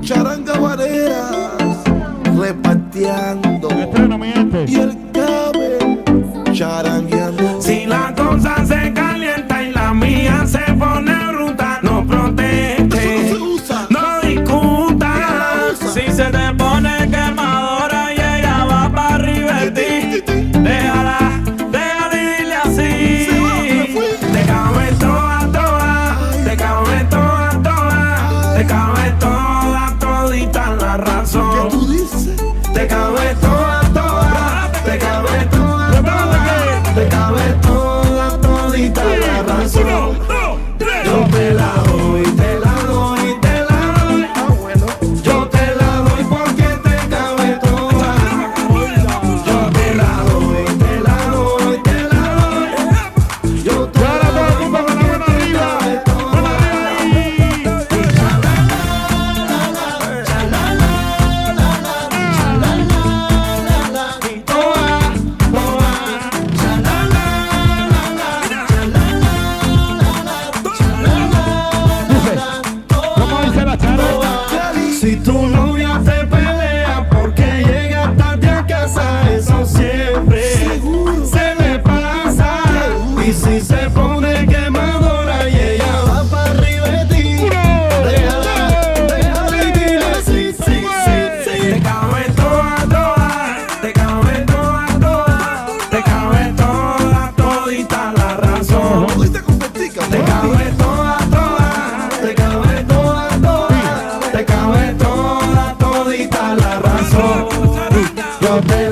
charanga vareras, reparteando. Y el cabe charangueando. Si la cosa se calienta y la mía se pone bruta, no proteste, Eso no se usa. no discuta. Si se te pone quemadora y ella va para arriba de ti, déjala y dile así. Se va, me fui. Te cabe toda, toda, te cabe toda, toda, te cabe toda, todita la ¿Qué razón. tú dices? Te cabe toda, toda, te cabe toda, toda, te cabe toda, todita la razón. Yo te la doy, te la doy, te la doy. Ah, bueno. Yo te la doy porque te cabe toda. Yo te la doy, te la doy, te la doy. Yo te la doy porque te cabe toda. Y toda, ¿Cómo dice la charanga? si tu novia te pelea porque llega tarde a casa, eso siempre se me pasa. Y si se pone quemadora y ella va para arriba de ti, déjala y dile sí, sí, sí, sí. Te cabe toda, toda, te cabe toda, toda, te cabe toda, todita la razón. ¿Lo diste con petica? Te cabe toda, toda, te cabe toda, toda, te cabe toda, todita la razón. Yo te